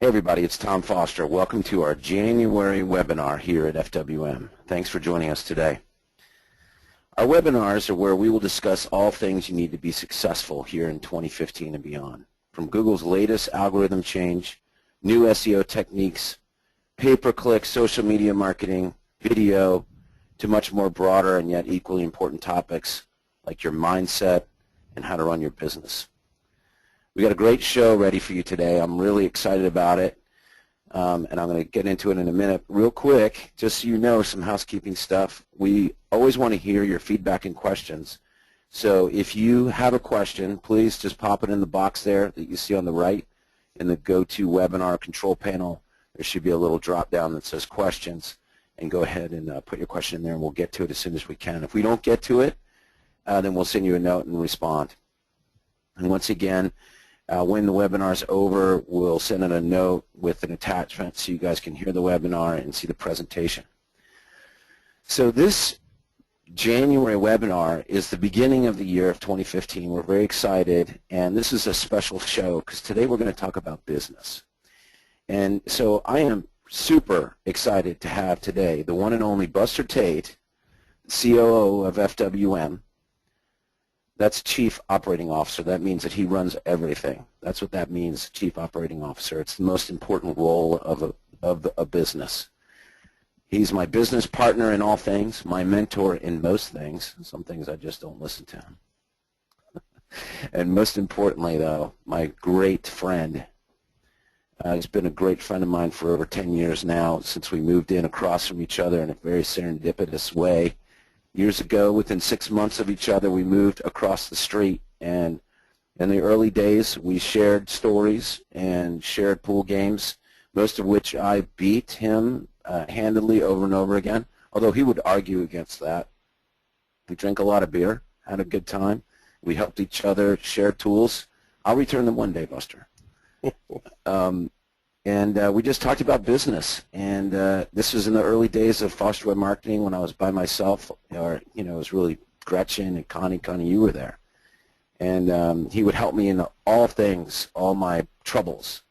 Hey everybody, it's Tom Foster. Welcome to our January webinar here at FWM. Thanks for joining us today. Our webinars are where we will discuss all things you need to be successful here in 2015 and beyond. From Google's latest algorithm change, new SEO techniques, pay-per-click social media marketing, video, to much more broader and yet equally important topics like your mindset and how to run your business. We got a great show ready for you today. I'm really excited about it, and I'm going to get into it in a minute. Real quick, just so you know, some housekeeping stuff. We always want to hear your feedback and questions. So if you have a question, please just pop it in the box there that you see on the right in the GoToWebinar control panel. There should be a little drop down that says questions, and go ahead and put your question in there, and we'll get to it as soon as we can. If we don't get to it, then we'll send you a note and respond. And once again, when the webinar's over, we'll send in a note with an attachment so you guys can hear the webinar and see the presentation. So this January webinar is the beginning of the year of 2015. We're very excited, and this is a special show because today we're going to talk about business. And so I am super excited to have today the one and only Buster Tate, COO of FWM. That's Chief Operating Officer. That means that he runs everything. That's what that means, Chief Operating Officer. It's the most important role of a business. He's my business partner in all things, my mentor in most things. Some things I just don't listen to. And most importantly, though, my great friend. He's been a great friend of mine for over 10 years now, since we moved in across from each other in a very serendipitous way. Years ago, within 6 months of each other, we moved across the street, and in the early days, we shared stories and shared pool games, most of which I beat him handily over and over again, although he would argue against that. We drank a lot of beer, had a good time. We helped each other, shared tools. I'll return them one day, Buster. And we just talked about business, and this was in the early days of Foster Web Marketing when I was by myself, or it was really Gretchen and Connie. Connie, you were there, and he would help me in all things, all my troubles,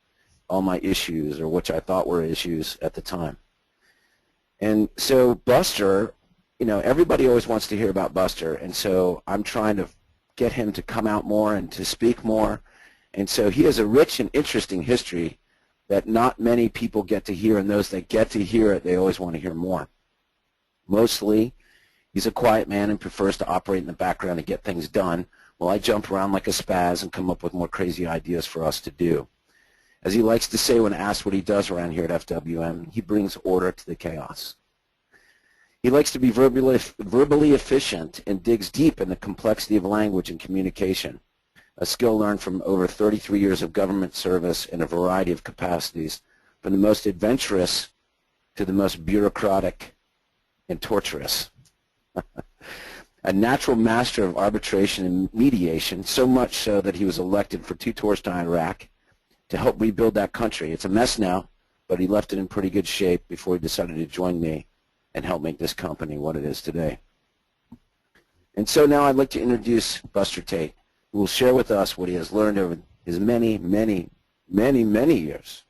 all my issues, or which I thought were issues at the time. And so Buster, everybody always wants to hear about Buster, and so I'm trying to get him to come out more and to speak more, and so he has a rich and interesting history that not many people get to hear, and those that get to hear it, they always want to hear more. Mostly, he's a quiet man and prefers to operate in the background and get things done, while I jump around like a spaz and come up with more crazy ideas for us to do. As he likes to say when asked what he does around here at FWM, he brings order to the chaos. He likes to be verbally efficient and digs deep in the complexity of language and communication, a skill learned from over 33 years of government service in a variety of capacities, from the most adventurous to the most bureaucratic and torturous. A natural master of arbitration and mediation, so much so that he was elected for 2 tours to Iraq to help rebuild that country. It's a mess now, but he left it in pretty good shape before he decided to join me and help make this company what it is today. And so now I'd like to introduce Buster Tate, who will share with us what he has learned over his many years,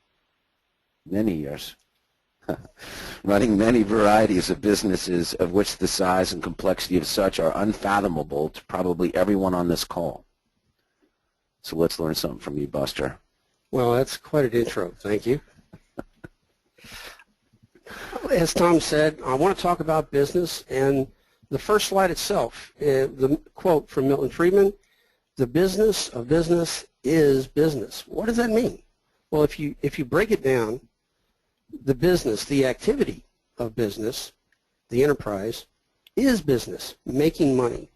running many varieties of businesses, of which the size and complexity of such are unfathomable to probably everyone on this call. So let's learn something from you, Buster. Well, that's quite an intro. Thank you. As Tom said, I want to talk about business, and the first slide itself, the quote from Milton Friedman, "The business of business is business." What does that mean? Well, if you break it down, the business, the activity of business, the enterprise, is business, making money.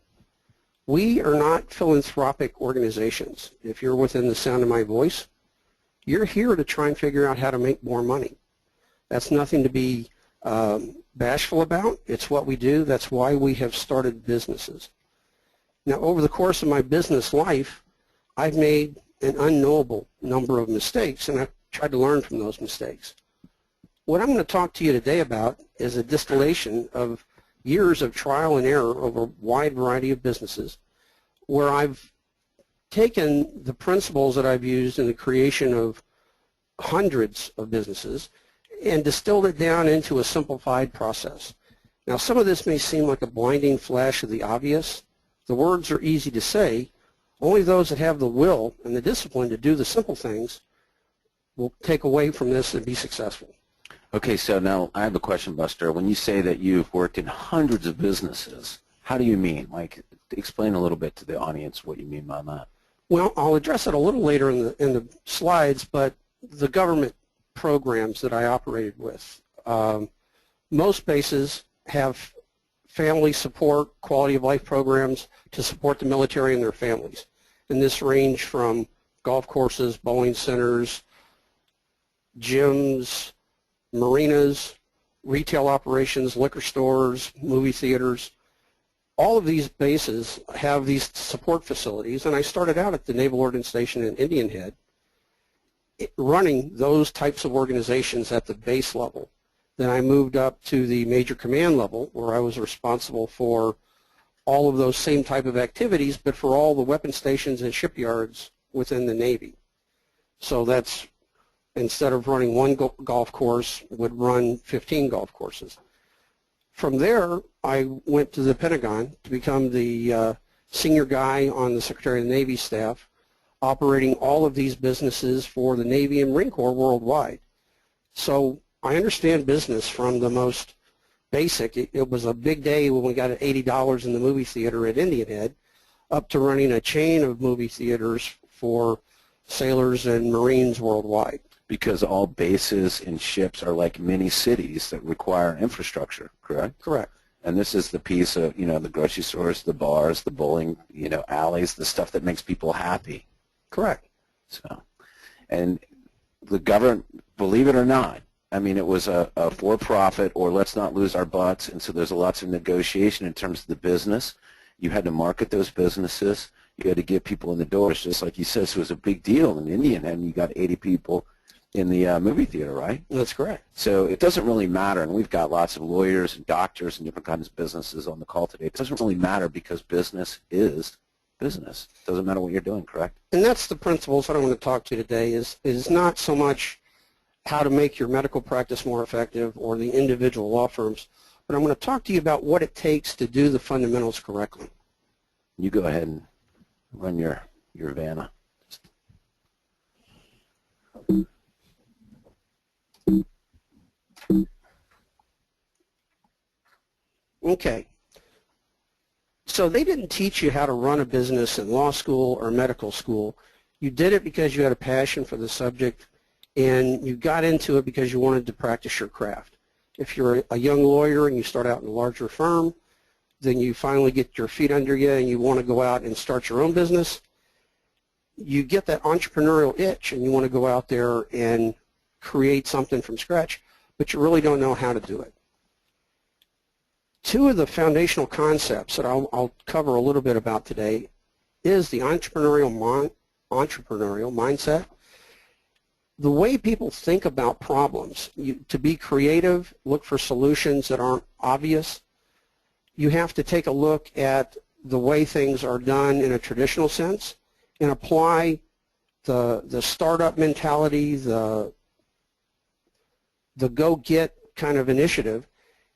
We are not philanthropic organizations. If you're within the sound of my voice, you're here to try and figure out how to make more money. That's nothing to be bashful about. It's what we do. That's why we have started businesses. Now, over the course of my business life, I've made an unknowable number of mistakes, and I've tried to learn from those mistakes. What I'm going to talk to you today about is a distillation of years of trial and error over a wide variety of businesses, where I've taken the principles that I've used in the creation of hundreds of businesses and distilled it down into a simplified process. Now, some of this may seem like a blinding flash of the obvious. The words are easy to say. Only those that have the will and the discipline to do the simple things will take away from this and be successful. Okay, so now I have a question, Buster. When you say that you've worked in hundreds of businesses, how do you mean? Like, explain a little bit to the audience what you mean by that. Well, I'll address it a little later in the slides, but the government programs that I operated with, most bases have family support, quality of life programs to support the military and their families. And this range from golf courses, bowling centers, gyms, marinas, retail operations, liquor stores, movie theaters. All of these bases have these support facilities, and I started out at the Naval Ordnance Station in Indian Head running those types of organizations at the base level. Then I moved up to the major command level where I was responsible for all of those same type of activities, but for all the weapon stations and shipyards within the Navy. So that's, instead of running one golf course, would run 15 golf courses. From there, I went to the Pentagon to become the senior guy on the Secretary of the Navy staff, operating all of these businesses for the Navy and Marine Corps worldwide. So I understand business from the most basic. It was a big day when we got $80 in the movie theater at Indian Head, up to running a chain of movie theaters for sailors and Marines worldwide. Because all bases and ships are like mini cities that require infrastructure, correct? Correct. And this is the piece of, the grocery stores, the bars, the bowling, alleys, the stuff that makes people happy. Correct. So, and the government, believe it or not, I mean, it was a for-profit, or let's not lose our butts, and so there's lots of negotiation in terms of the business. You had to market those businesses. You had to get people in the doors, just like you said. So it was a big deal in Indian Head, and you got 80 people in the movie theater, right? That's correct. So it doesn't really matter, and we've got lots of lawyers and doctors and different kinds of businesses on the call today. It doesn't really matter because business is business. It doesn't matter what you're doing, correct? And that's the principles that I want to talk to you today is not so much how to make your medical practice more effective or the individual law firms, but I'm going to talk to you about what it takes to do the fundamentals correctly. You go ahead and run your Vanna. Okay. So they didn't teach you how to run a business in law school or medical school. You did it because you had a passion for the subject, and you got into it because you wanted to practice your craft. If you're a young lawyer and you start out in a larger firm, then you finally get your feet under you and you want to go out and start your own business. You get that entrepreneurial itch and you want to go out there and create something from scratch, but you really don't know how to do it. Two of the foundational concepts that I'll cover a little bit about today is the entrepreneurial mindset. The way people think about problems, to be creative, look for solutions that aren't obvious. You have to take a look at the way things are done in a traditional sense and apply the startup mentality, the go-get kind of initiative.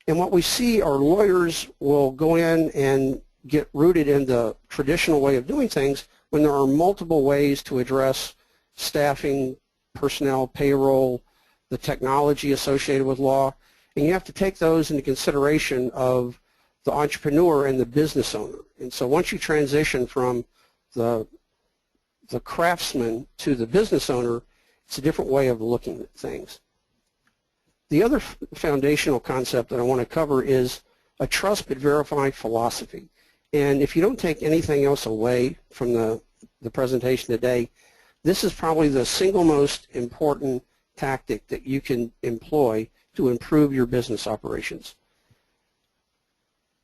And what we see are lawyers will go in and get rooted in the traditional way of doing things when there are multiple ways to address staffing, personnel, payroll, the technology associated with law. And you have to take those into consideration of the entrepreneur and the business owner. And so once you transition from the craftsman to the business owner, it's a different way of looking at things. The other foundational concept that I want to cover is a trust but verify philosophy. And if you don't take anything else away from the presentation today, this is probably the single most important tactic that you can employ to improve your business operations.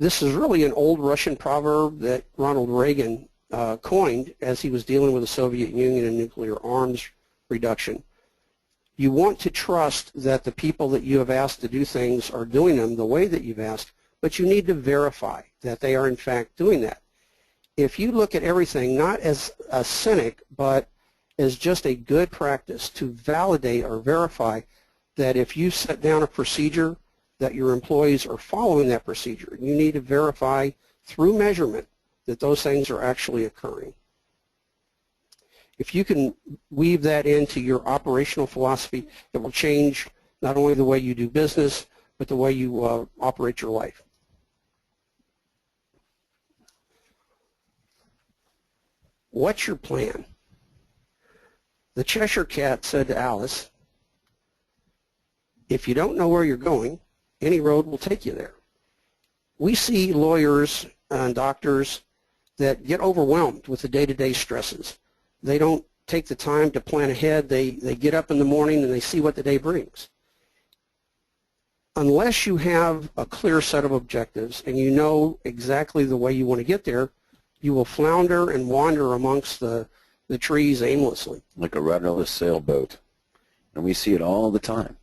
This is really an old Russian proverb that Ronald Reagan coined as he was dealing with the Soviet Union and nuclear arms reduction. You want to trust that the people that you have asked to do things are doing them the way that you've asked, but you need to verify that they are in fact doing that. If you look at everything not as a cynic, but as just a good practice to validate or verify that if you set down a procedure, that your employees are following that procedure. You need to verify through measurement that those things are actually occurring. If you can weave that into your operational philosophy, it will change not only the way you do business, but the way you operate your life. What's your plan? The Cheshire Cat said to Alice, if you don't know where you're going, any road will take you there. We see lawyers and doctors that get overwhelmed with the day-to-day stresses. They don't take the time to plan ahead. They get up in the morning and they see what the day brings. Unless you have a clear set of objectives and you know exactly the way you want to get there, you will flounder and wander amongst the trees aimlessly. Like a rudderless sailboat. And we see it all the time.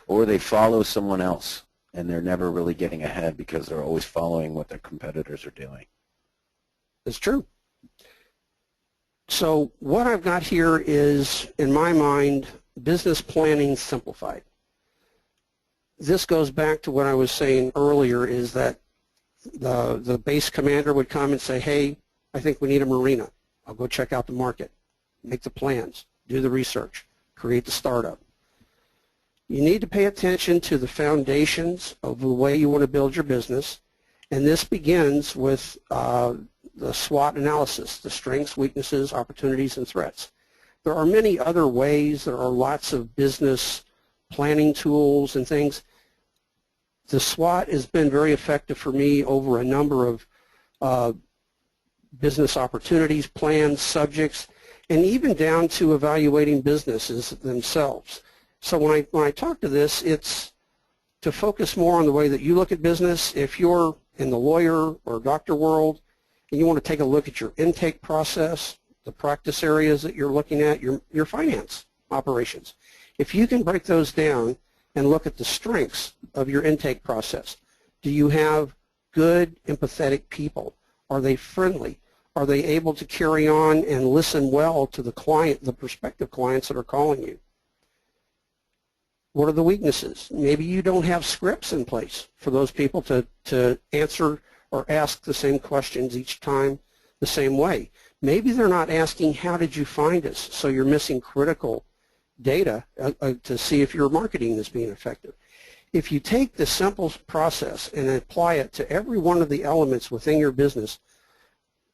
Or they follow someone else and they're never really getting ahead because they're always following what their competitors are doing. It's true. So what I've got here is, in my mind, business planning simplified. This goes back to what I was saying earlier, is that the base commander would come and say, hey, I think we need a marina. I'll go check out the market, make the plans, do the research, create the startup. You need to pay attention to the foundations of the way you want to build your business, and this begins with the SWOT analysis, the strengths, weaknesses, opportunities, and threats. There are many other ways. There are lots of business planning tools and things. The SWOT has been very effective for me over a number of business opportunities, plans, subjects, and even down to evaluating businesses themselves. So when I talk to this, it's to focus more on the way that you look at business. If you're in the lawyer or doctor world and you want to take a look at your intake process, the practice areas that you're looking at, your finance operations, if you can break those down and look at the strengths of your intake process. Do you have good, empathetic people? Are they friendly? Are they able to carry on and listen well to the client, the prospective clients that are calling you? What are the weaknesses? Maybe you don't have scripts in place for those people to answer or ask the same questions each time the same way. Maybe they're not asking, how did you find us? So you're missing critical data to see if your marketing is being effective. If you take the simple process and apply it to every one of the elements within your business,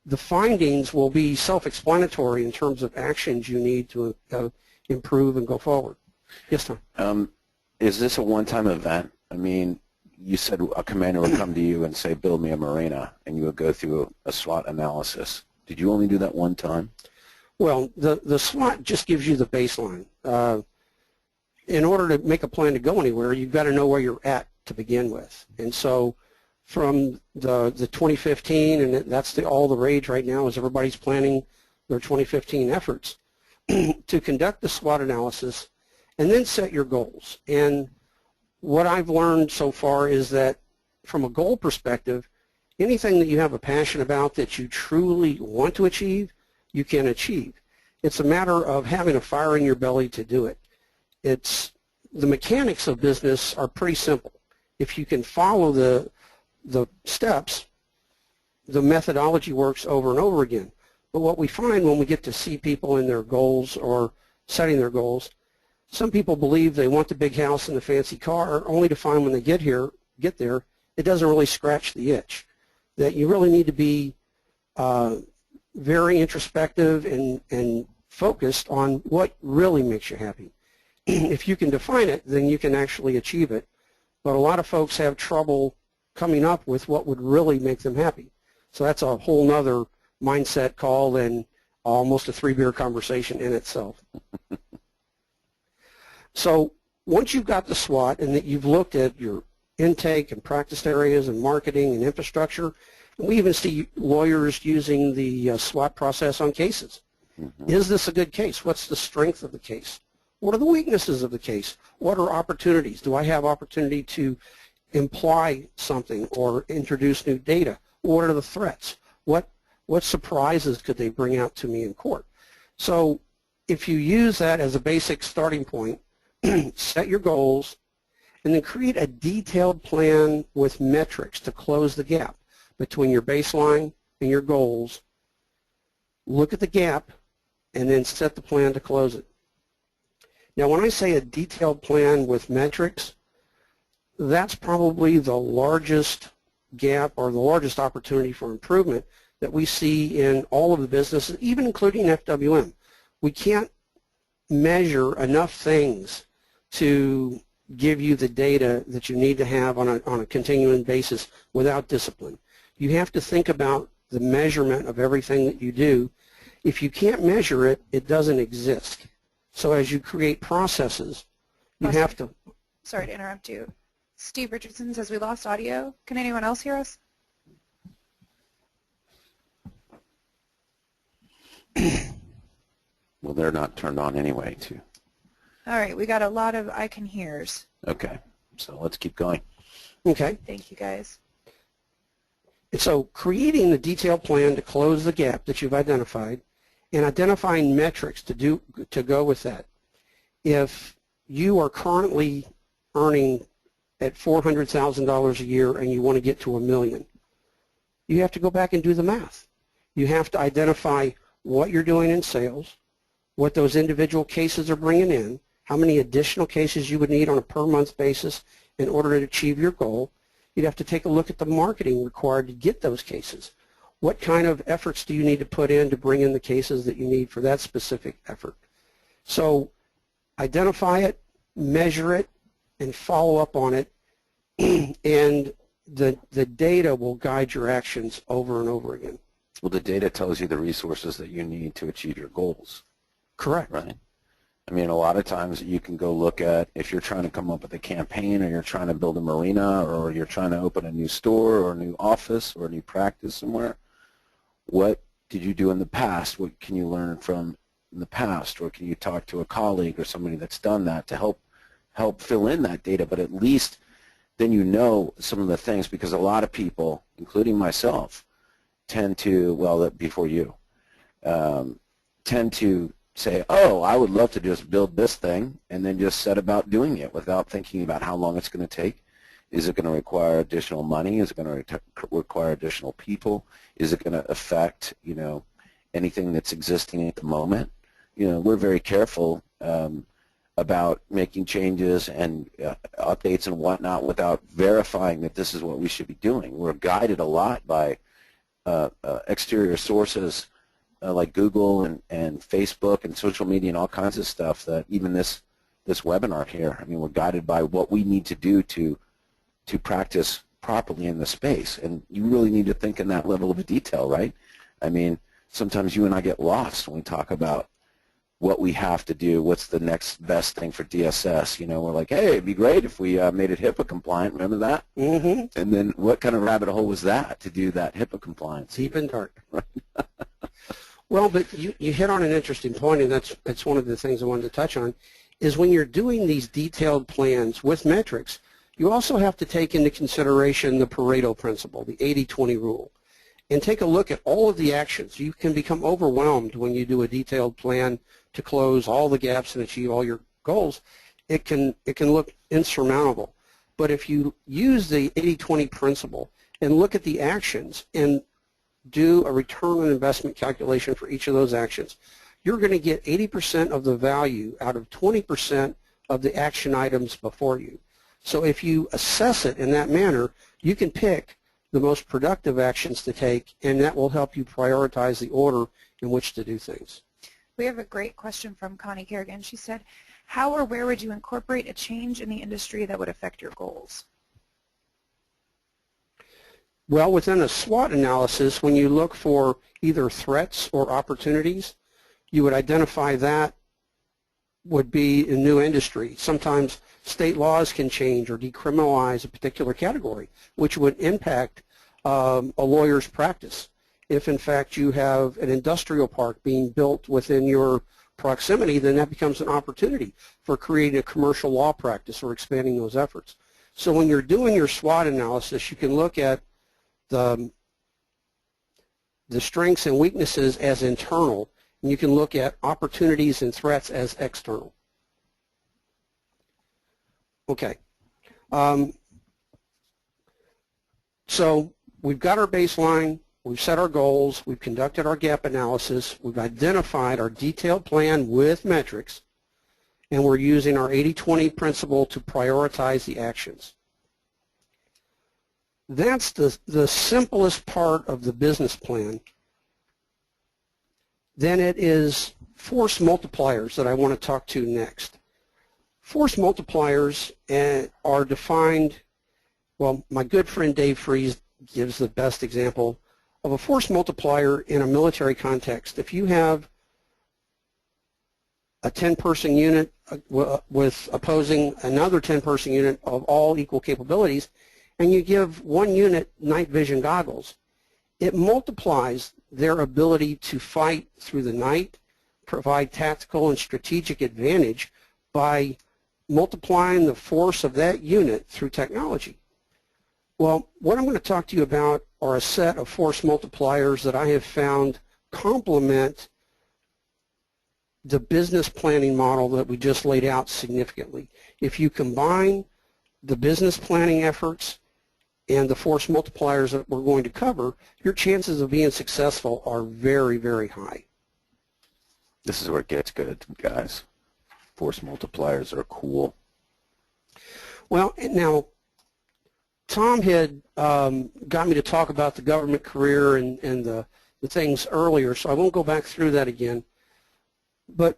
the findings will be self-explanatory in terms of actions you need to improve and go forward. Yes, Tom. Is this a one-time event? I mean, you said a commander would come to you and say, build me a marina, and you would go through a SWOT analysis. Did you only do that one time? Well, the SWOT just gives you the baseline. In order to make a plan to go anywhere, you've got to know where you're at to begin with. And so from the 2015, and that's all the rage right now, is everybody's planning their 2015 efforts, to conduct the SWOT analysis and then set your goals. And what I've learned so far is that from a goal perspective, anything that you have a passion about that you truly want to achieve, you can achieve. It's a matter of having a fire in your belly to do it. The mechanics of business are pretty simple. If you can follow the steps, the methodology works over and over again. But what we find when we get to see people in their goals or setting their goals, some people believe they want the big house and the fancy car, only to find when they get there, it doesn't really scratch the itch. That you really need to be very introspective and focused on what really makes you happy. If you can define it, then you can actually achieve it. But a lot of folks have trouble coming up with what would really make them happy. So that's a whole nother mindset call and almost a 3-beer conversation in itself. So once you've got the SWOT and that you've looked at your intake and practice areas and marketing and infrastructure, and we even see lawyers using the SWOT process on cases. Mm-hmm. Is this a good case? What's the strength of the case? What are the weaknesses of the case? What are opportunities? Do I have opportunity to imply something or introduce new data? What are the threats? What surprises could they bring out to me in court? So if you use that as a basic starting point, set your goals, and then create a detailed plan with metrics to close the gap between your baseline and your goals. Look at the gap and then set the plan to close it. Now, when I say a detailed plan with metrics, that's probably the largest gap or the largest opportunity for improvement that we see in all of the businesses, even including FWM. We can't measure enough things to give you the data that you need to have on a continuing basis without discipline. You have to think about the measurement of everything that you do. If you can't measure it, it doesn't exist. So as you create processes, you have to... Sorry to interrupt you. Steve Richardson says we lost audio. Can anyone else hear us? Well, they're not turned on anyway, too. All right, we got a lot of I can hears. Okay, so let's keep going. Okay. Thank you, guys. And so creating the detailed plan to close the gap that you've identified and identifying metrics to go with that. If you are currently earning at $400,000 a year and you want to get to $1 million, you have to go back and do the math. You have to identify what you're doing in sales, what those individual cases are bringing in, how many additional cases you would need on a per month basis in order to achieve your goal. You'd have to take a look at the marketing required to get those cases. What kind of efforts do you need to put in to bring in the cases that you need for that specific effort? So identify it, measure it, and follow up on it, and the data will guide your actions over and over again. Well, the data tells you the resources that you need to achieve your goals. Correct. Right. I mean, a lot of times you can go look at, if you're trying to come up with a campaign, or you're trying to build a marina, or you're trying to open a new store or a new office or a new practice somewhere, what did you do in the past? What can you learn from in the past? Or can you talk to a colleague or somebody that's done that to help fill in that data? But at least then you know some of the things, because a lot of people, including myself, tend to, well, before you, tend to say, oh, I would love to just build this thing, and then just set about doing it without thinking about how long it's going to take. Is it going to require additional money? Is it going to require additional people? Is it going to affect, anything that's existing at the moment? We're very careful about making changes and updates and whatnot without verifying that this is what we should be doing. We're guided a lot by exterior sources like Google and Facebook and social media and all kinds of stuff, that even this webinar here, I mean, we're guided by what we need to do to practice properly in the space. And you really need to think in that level of detail, right? I mean, sometimes you and I get lost when we talk about what we have to do, what's the next best thing for DSS. We're like, hey, it'd be great if we made it HIPAA compliant. Remember that? Mm-hmm. And then what kind of rabbit hole was that to do that HIPAA compliance? Deep and dark. Well, but you hit on an interesting point, and that's one of the things I wanted to touch on, is when you're doing these detailed plans with metrics, you also have to take into consideration the Pareto principle, the 80-20 rule, and take a look at all of the actions. You can become overwhelmed when you do a detailed plan to close all the gaps and achieve all your goals. It can look insurmountable. But if you use the 80-20 principle and look at the actions and do a return on investment calculation for each of those actions, you're going to get 80% of the value out of 20% of the action items before you. So if you assess it in that manner, you can pick the most productive actions to take, and that will help you prioritize the order in which to do things. We have a great question from Connie Kerrigan. She said, how or where would you incorporate a change in the industry that would affect your goals? Well, within a SWOT analysis, when you look for either threats or opportunities, you would identify that would be a new industry. Sometimes state laws can change or decriminalize a particular category, which would impact a lawyer's practice. If, in fact, you have an industrial park being built within your proximity, then that becomes an opportunity for creating a commercial law practice or expanding those efforts. So when you're doing your SWOT analysis, you can look at the strengths and weaknesses as internal, And you can look at opportunities and threats as external. Okay. So we've got our baseline, we've set our goals, we've conducted our gap analysis, we've identified our detailed plan with metrics, and we're using our 80-20 principle to prioritize the actions. That's the simplest part of the business plan. Then it is force multipliers that I want to talk to next. Force multipliers are defined, well, my good friend Dave Fries gives the best example of a force multiplier in a military context. If you have a 10-person unit with opposing another 10-person unit of all equal capabilities, and you give one unit night vision goggles, it multiplies their ability to fight through the night, provide tactical and strategic advantage by multiplying the force of that unit through technology. Well, what I'm going to talk to you about are a set of force multipliers that I have found complement the business planning model that we just laid out significantly. If you combine the business planning efforts and the force multipliers that we're going to cover, your chances of being successful are very, very high. This is where it gets good, guys. Force multipliers are cool. Well, now, Tom had got me to talk about the government career and the things earlier, so I won't go back through that again. But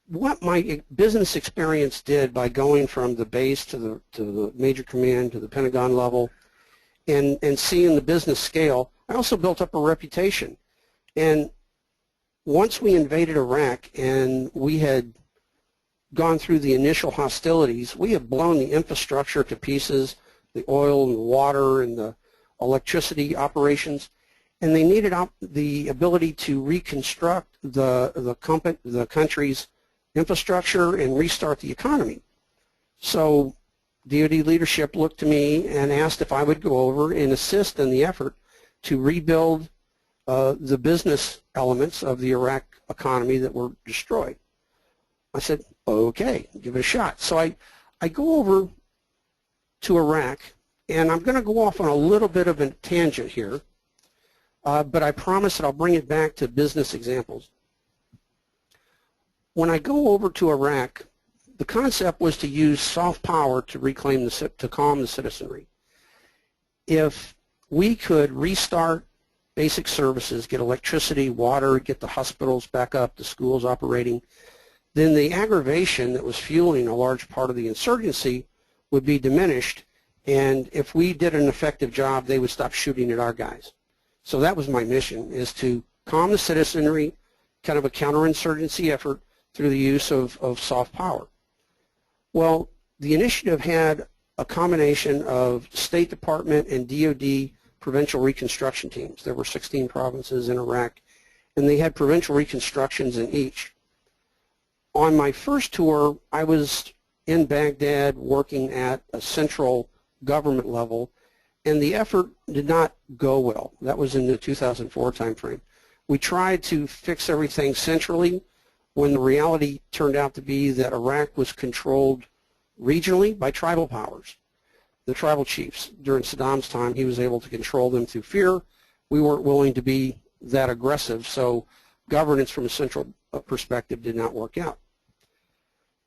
what my business experience did by going from the base to the major command to the Pentagon level and seeing the business scale, I also built up a reputation. And once we invaded Iraq and we had gone through the initial hostilities, we had blown the infrastructure to pieces, the oil and the water and the electricity operations, and they needed the ability to reconstruct the country's infrastructure and restart the economy. So DoD leadership looked to me and asked if I would go over and assist in the effort to rebuild the business elements of the Iraq economy that were destroyed. I said, okay, give it a shot. So I go over to Iraq, and I'm going to go off on a little bit of a tangent here, but I promise that I'll bring it back to business examples. When I go over to Iraq, the concept was to use soft power to calm the citizenry. If we could restart basic services, get electricity, water, get the hospitals back up, the schools operating, then the aggravation that was fueling a large part of the insurgency would be diminished, and if we did an effective job, they would stop shooting at our guys. So that was my mission, is to calm the citizenry, kind of a counterinsurgency effort through the use of soft power. Well, the initiative had a combination of State Department and DoD Provincial Reconstruction Teams. There were 16 provinces in Iraq, and they had provincial reconstructions in each. On my first tour, I was in Baghdad working at a central government level, and the effort did not go well. That was in the 2004 timeframe. We tried to fix everything centrally when the reality turned out to be that Iraq was controlled regionally by tribal powers. The tribal chiefs, during Saddam's time, he was able to control them through fear. We weren't willing to be that aggressive, so governance from a central perspective did not work out.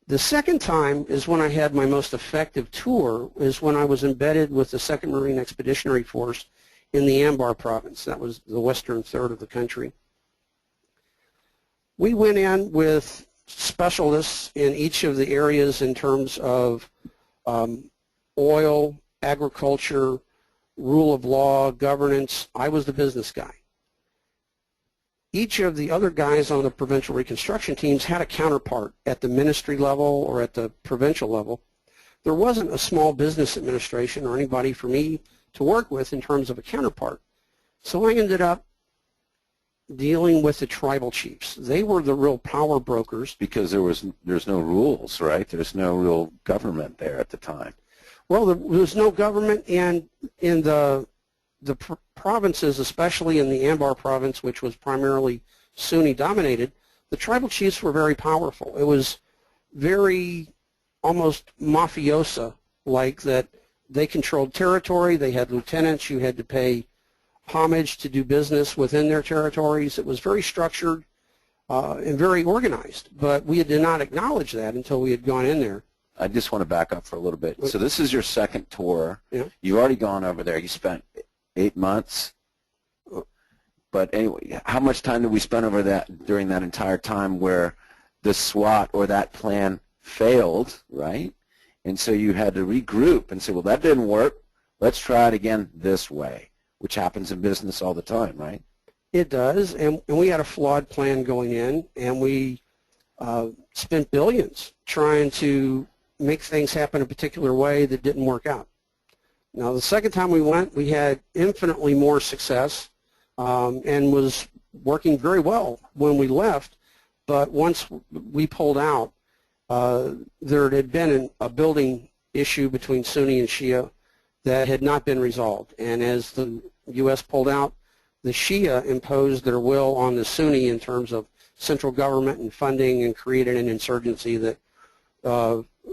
The second time is when I had my most effective tour, is when I was embedded with the 2nd Marine Expeditionary Force in the Anbar province. That was the western third of the country. We went in with specialists in each of the areas in terms of oil, agriculture, rule of law, governance. I was the business guy. Each of the other guys on the provincial reconstruction teams had a counterpart at the ministry level or at the provincial level. There wasn't a small business administration or anybody for me to work with in terms of a counterpart. So I ended up dealing with the tribal chiefs. They were the real power brokers. Because there's no rules, right? There's no real government there at the time. Well, there was no government, and in the provinces, especially in the Anbar province, which was primarily Sunni dominated, the tribal chiefs were very powerful. It was very almost mafiosa-like, that they controlled territory. They had lieutenants. You had to pay homage to do business within their territories. It was very structured and very organized, but we did not acknowledge that until we had gone in there. I just want to back up for a little bit. So this is your second tour. Yeah. You've already gone over there. You spent 8 months. But anyway, how much time did we spend over that during that entire time where the SWOT or that plan failed, right? And so you had to regroup and say, well, that didn't work. Let's try it again this way, which happens in business all the time, right? It does, and we had a flawed plan going in, and we spent billions trying to make things happen a particular way that didn't work out. Now, the second time we went, we had infinitely more success and was working very well when we left, but once we pulled out, there had been a building issue between Sunni and Shia that had not been resolved, and as the U.S. pulled out, the Shia imposed their will on the Sunni in terms of central government and funding, and created an insurgency that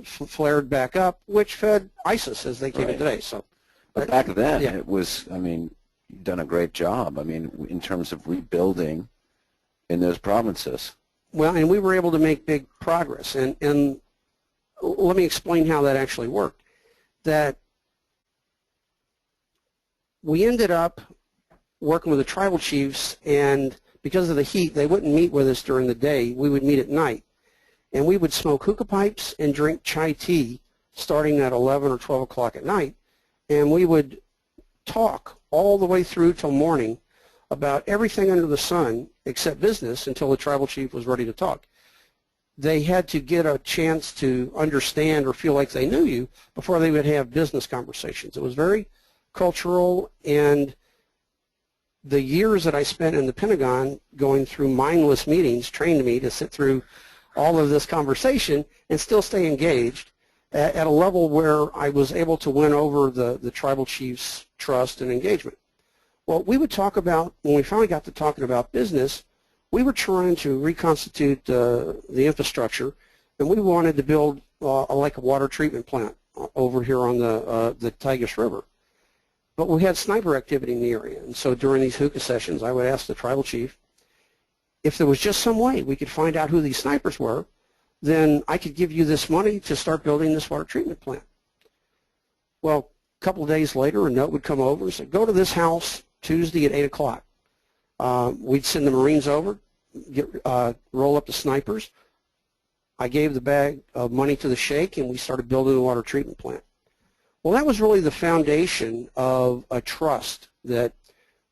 flared back up, which fed ISIS as they came in today. So, but back then, yeah. it was, I mean, you've done a great job, I mean, in terms of rebuilding in those provinces. Well, and we were able to make big progress, and let me explain how that actually worked. That we ended up working with the tribal chiefs, and because of the heat, they wouldn't meet with us during the day. We would meet at night, and we would smoke hookah pipes and drink chai tea starting at 11 or 12 o'clock at night, and we would talk all the way through till morning about everything under the sun except business until the tribal chief was ready to talk. They had to get a chance to understand or feel like they knew you before they would have business conversations. It was very cultural, and the years that I spent in the Pentagon going through mindless meetings trained me to sit through all of this conversation and still stay engaged at a level where I was able to win over the tribal chiefs' trust and engagement. Well, we would talk about, when we finally got to talking about business, we were trying to reconstitute the infrastructure, and we wanted to build like a water treatment plant over here on the Tigris River. But we had sniper activity in the area, and so during these hookah sessions, I would ask the tribal chief if there was just some way we could find out who these snipers were, then I could give you this money to start building this water treatment plant. Well, a couple of days later, a note would come over and say, go to this house Tuesday at 8 o'clock. We'd send the Marines over, roll up the snipers. I gave the bag of money to the sheikh, and we started building the water treatment plant. Well, that was really the foundation of a trust that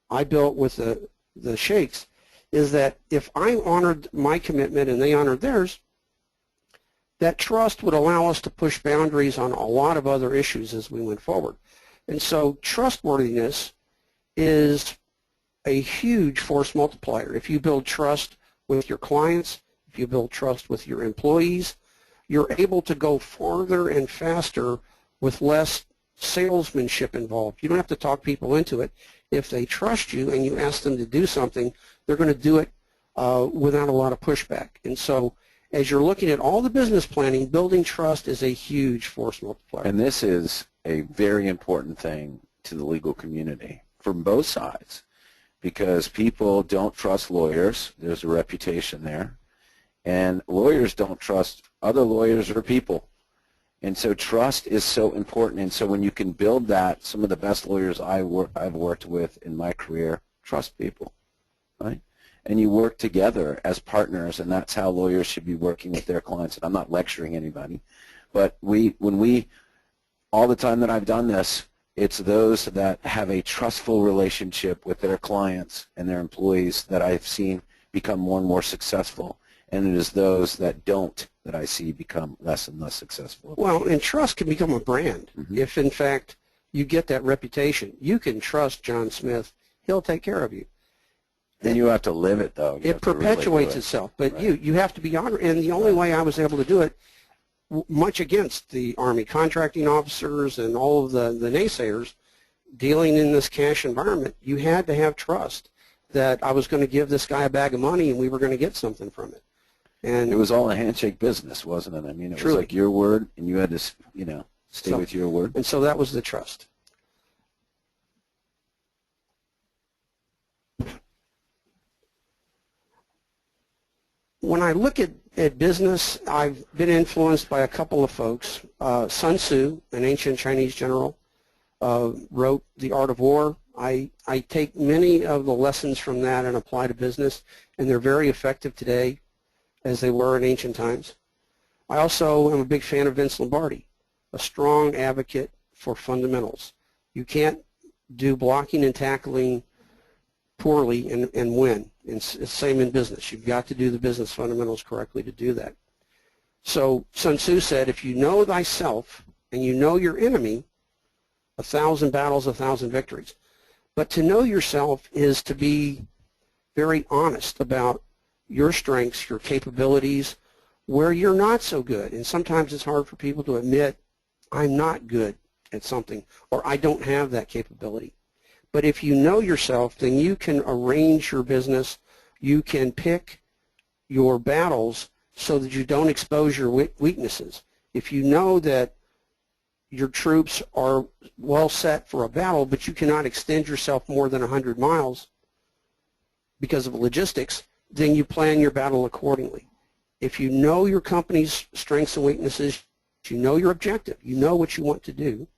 I built with the sheikhs, is that if I honored my commitment and they honored theirs, that trust would allow us to push boundaries on a lot of other issues as we went forward. And so trustworthiness is a huge force multiplier. If you build trust with your clients, if you build trust with your employees, you're able to go farther and faster with less salesmanship involved. You don't have to talk people into it. If they trust you and you ask them to do something, they're going to do it without a lot of pushback. And so as you're looking at all the business planning, building trust is a huge force multiplier. And this is a very important thing to the legal community from both sides, because people don't trust lawyers. There's a reputation there. And lawyers don't trust other lawyers or people. And so trust is so important. And so when you can build that, some of the best lawyers I've worked with in my career trust people, right? And you work together as partners, and that's how lawyers should be working with their clients. And I'm not lecturing anybody, but all the time that I've done this, it's those that have a trustful relationship with their clients and their employees that I've seen become more and more successful. And it is those that don't that I see become less and less successful. Well, and trust can become a brand. Mm-hmm. If, in fact, you get that reputation. You can trust John Smith. He'll take care of you. Then you have to live it, though. It perpetuates itself. But right. you have to be honored. And the only way I was able to do it, much against the Army contracting officers and all of the naysayers dealing in this cash environment, you had to have trust that I was going to give this guy a bag of money and we were going to get something from it. And it was all a handshake business, wasn't it? I mean, it truly was like your word, and you had to, you know, stay with your word. And so that was the trust. When I look at business, I've been influenced by a couple of folks. Sun Tzu, an ancient Chinese general, wrote The Art of War. I take many of the lessons from that and apply to business, and they're very effective today as they were in ancient times. I also am a big fan of Vince Lombardi, a strong advocate for fundamentals. You can't do blocking and tackling poorly and win. It's the same in business. You've got to do the business fundamentals correctly to do that. So Sun Tzu said, if you know thyself and you know your enemy, 1,000 battles, 1,000 victories. But to know yourself is to be very honest about your strengths, your capabilities, where you're not so good. And sometimes it's hard for people to admit, I'm not good at something, or I don't have that capability. But if you know yourself, then you can arrange your business. You can pick your battles so that you don't expose your weaknesses. If you know that your troops are well set for a battle, but you cannot extend yourself more than 100 miles because of logistics, then you plan your battle accordingly. If you know your company's strengths and weaknesses, you know your objective, you know what you want to do,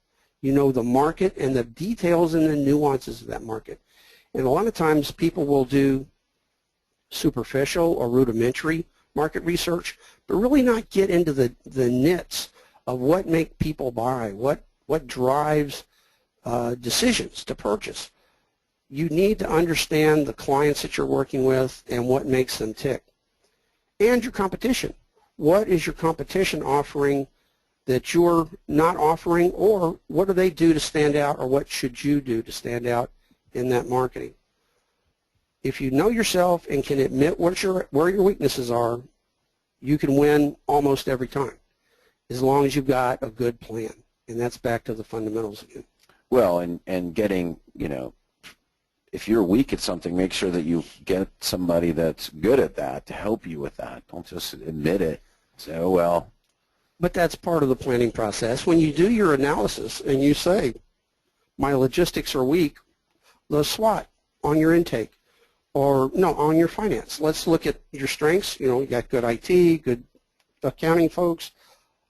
you know the market and the details and the nuances of that market. And a lot of times people will do superficial or rudimentary market research, but really not get into the nits of what make people buy, what drives decisions to purchase. You need to understand the clients that you're working with and what makes them tick. And your competition. What is your competition offering that you're not offering, or what do they do to stand out, or what should you do to stand out in that marketing? If you know yourself and can admit where your weaknesses are, you can win almost every time, as long as you've got a good plan. And that's back to the fundamentals again. Well, and getting, you know, if you're weak at something, make sure that you get somebody that's good at that to help you with that. Don't just admit it. Say, oh, well. But that's part of the planning process. When you do your analysis and you say, my logistics are weak, the SWOT on your intake, or no, on your finance. Let's look at your strengths. You know, you got good IT, good accounting folks,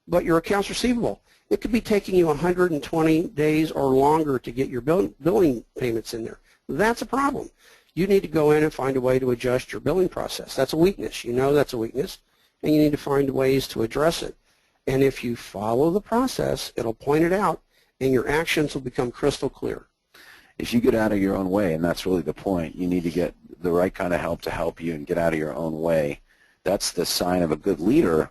but your accounts receivable, it could be taking you 120 days or longer to get your billing payments in there. That's a problem. You need to go in and find a way to adjust your billing process. That's a weakness. You know that's a weakness, and you need to find ways to address it. And if you follow the process, it'll point it out, and your actions will become crystal clear. If you get out of your own way, and that's really the point, you need to get the right kind of help to help you and get out of your own way. That's the sign of a good leader,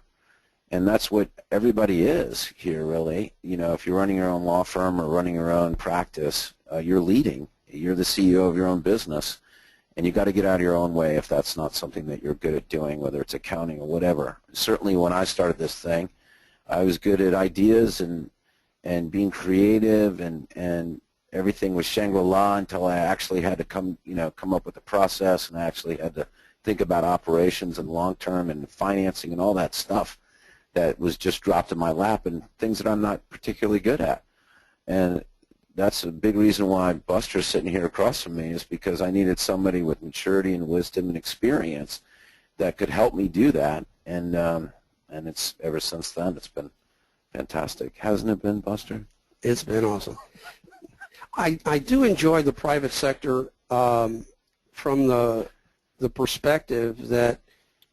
and that's what everybody is here, really. You know, if you're running your own law firm or running your own practice, you're leading. You're the CEO of your own business, and you've got to get out of your own way if that's not something that you're good at doing, whether it's accounting or whatever. Certainly when I started this thing, I was good at ideas and being creative, and everything was Shangri-La until I actually had to come up with a process, and I actually had to think about operations and long-term and financing and all that stuff that was just dropped in my lap, and things that I'm not particularly good at. And that's a big reason why Buster's sitting here across from me, is because I needed somebody with maturity and wisdom and experience that could help me do that. And it's ever since then, it's been fantastic. Hasn't it been, Buster? It's been awesome. I do enjoy the private sector from the perspective that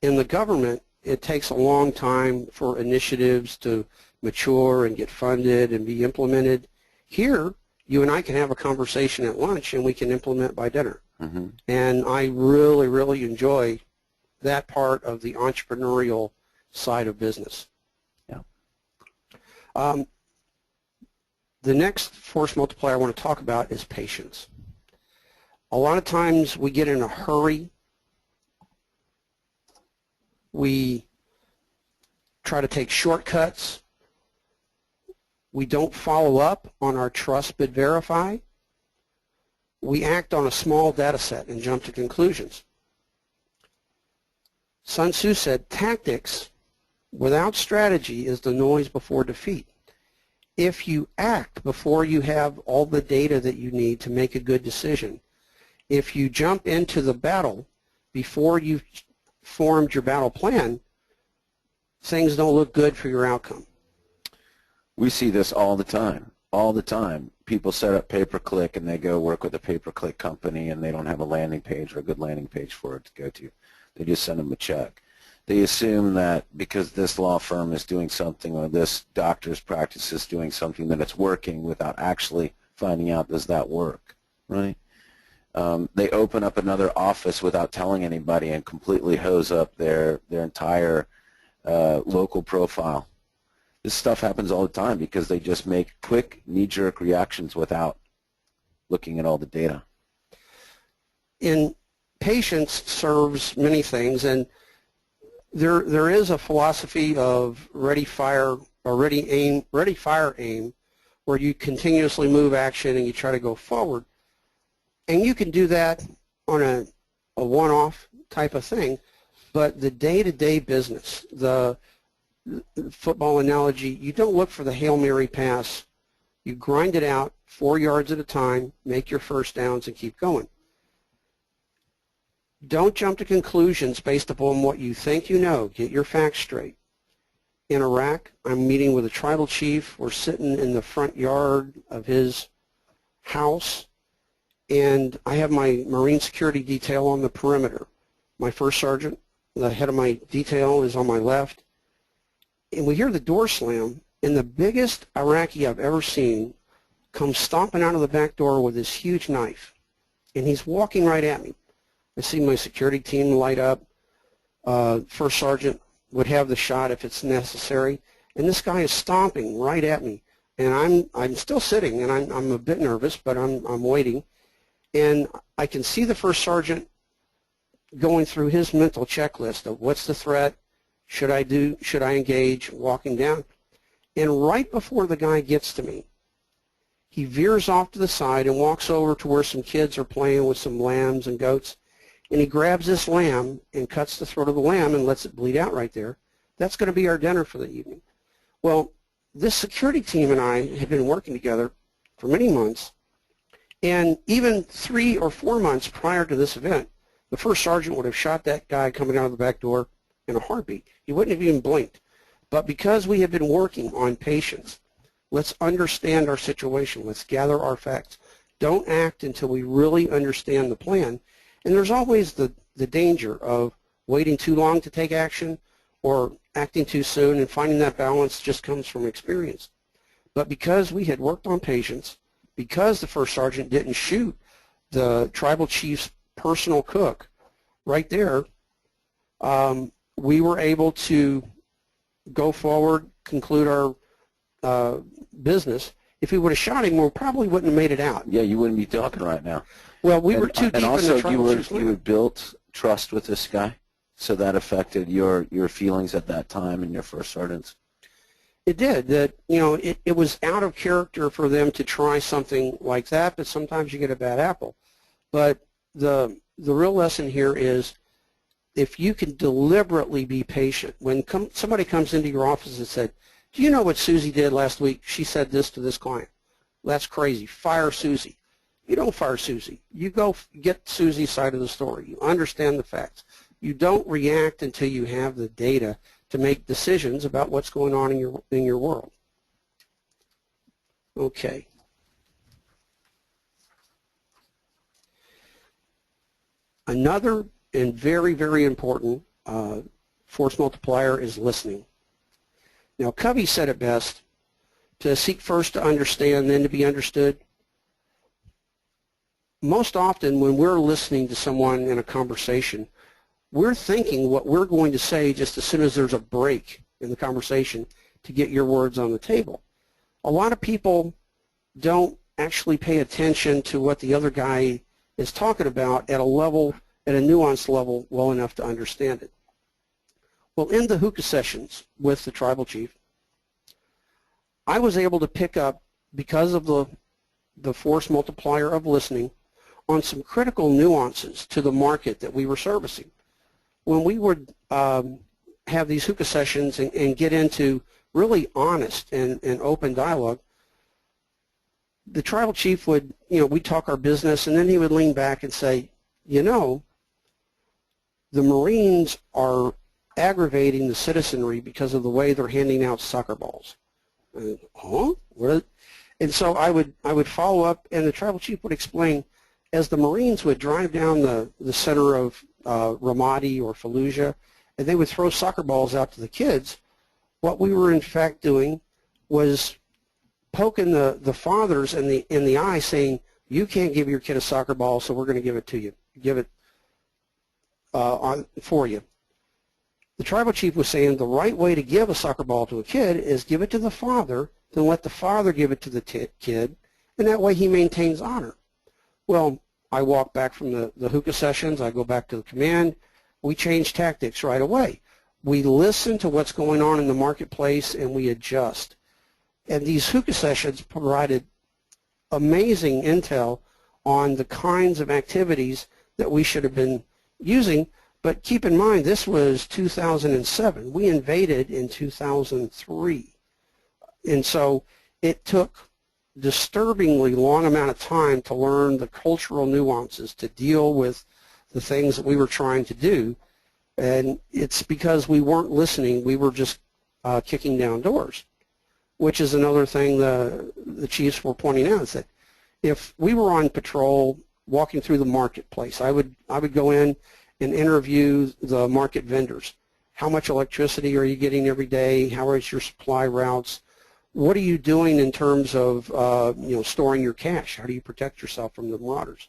in the government, it takes a long time for initiatives to mature and get funded and be implemented. Here, you and I can have a conversation at lunch, and we can implement by dinner. Mm-hmm. And I really, really enjoy that part of the entrepreneurial side of business. Yeah. The next force multiplier I want to talk about is patience. A lot of times we get in a hurry. We try to take shortcuts. We don't follow up on our trust but verify. We act on a small data set and jump to conclusions. Sun Tzu said, tactics without strategy is the noise before defeat. If you act before you have all the data that you need to make a good decision, if you jump into the battle before you've formed your battle plan, things don't look good for your outcome. We see this all the time. All the time. People set up pay-per-click and they go work with a pay-per-click company and they don't have a landing page or a good landing page for it to go to. They just send them a check. They assume that because this law firm is doing something or this doctor's practice is doing something that it's working without actually finding out does that work, right? They open up another office without telling anybody and completely hose up their entire local profile. This stuff happens all the time because they just make quick, knee-jerk reactions without looking at all the data. And patience serves many things, and there is a philosophy of ready, fire, or ready, fire, aim, where you continuously move action and you try to go forward. And you can do that on a one-off type of thing, but the day-to-day business, the football analogy, you don't look for the Hail Mary pass. You grind it out 4 yards at a time, make your first downs, and keep going. Don't jump to conclusions based upon what you think you know. Get your facts straight. In Iraq, I'm meeting with a tribal chief. We're sitting in the front yard of his house, and I have my Marine security detail on the perimeter. My first sergeant, the head of my detail, is on my left. And we hear the door slam, and the biggest Iraqi I've ever seen comes stomping out of the back door with this huge knife, and he's walking right at me. I see my security team light up. First sergeant would have the shot if it's necessary, and this guy is stomping right at me. And I'm still sitting, and I'm a bit nervous, but I'm waiting. And I can see the first sergeant going through his mental checklist of what's the threat, should I engage, walking down. And right before the guy gets to me, he veers off to the side and walks over to where some kids are playing with some lambs and goats, and he grabs this lamb and cuts the throat of the lamb and lets it bleed out right there. That's going to be our dinner for the evening. Well, this security team and I had been working together for many months, and even 3 or 4 months prior to this event, the first sergeant would have shot that guy coming out of the back door in a heartbeat. He wouldn't have even blinked. But because we have been working on patience, let's understand our situation. Let's gather our facts. Don't act until we really understand the plan. And there's always the danger of waiting too long to take action or acting too soon, and finding that balance just comes from experience. But because we had worked on patience, because the first sergeant didn't shoot the tribal chief's personal cook right there, we were able to go forward, conclude our business. If we would have shot him, we probably wouldn't have made it out. Yeah, you wouldn't be talking right now. Well, we were too deep in the tribal chief's land. You had built trust with this guy, so that affected your feelings at that time and your first sergeants. It did. That, you know, it was out of character for them to try something like that, but sometimes you get a bad apple. But the real lesson here is, if you can deliberately be patient, when somebody comes into your office and said, do you know what Susie did last week? She said this to this client. That's crazy. Fire Susie. You don't fire Susie. You go get Susie's side of the story. You understand the facts. You don't react until you have the data to make decisions about what's going on in your world. Okay. Another and very, very important force multiplier is listening. Now, Covey said it best, to seek first to understand, then to be understood. Most often when we're listening to someone in a conversation, we're thinking what we're going to say just as soon as there's a break in the conversation to get your words on the table. A lot of people don't actually pay attention to what the other guy is talking about at a level, at a nuanced level, well enough to understand it. Well, in the hookah sessions with the tribal chief, I was able to pick up, because of the force multiplier of listening, on some critical nuances to the market that we were servicing. when we would have these hookah sessions and get into really honest and open dialogue, the tribal chief would, we'd talk our business, and then he would lean back and say, the Marines are aggravating the citizenry because of the way they're handing out soccer balls. Huh? What? And so I would follow up, and the tribal chief would explain, as the Marines would drive down the center of Ramadi or Fallujah, and they would throw soccer balls out to the kids, what we were in fact doing was poking the fathers in the eye, saying, you can't give your kid a soccer ball, so we're going to give it to you. Give it for you. The tribal chief was saying the right way to give a soccer ball to a kid is give it to the father, then let the father give it to the kid, and that way he maintains honor. Well, I walk back from the hookah sessions, I go back to the command, we change tactics right away. We listen to what's going on in the marketplace and we adjust. And these hookah sessions provided amazing intel on the kinds of activities that we should have been using. But keep in mind, this was 2007. We invaded in 2003. And so it took disturbingly long amount of time to learn the cultural nuances, to deal with the things that we were trying to do. And it's because we weren't listening. We were just kicking down doors, which is another thing the chiefs were pointing out, is that if we were on patrol walking through the marketplace, I would go in and interview the market vendors. How much electricity are you getting every day? How is your supply routes? What are you doing in terms of storing your cash? How do you protect yourself from the marauders?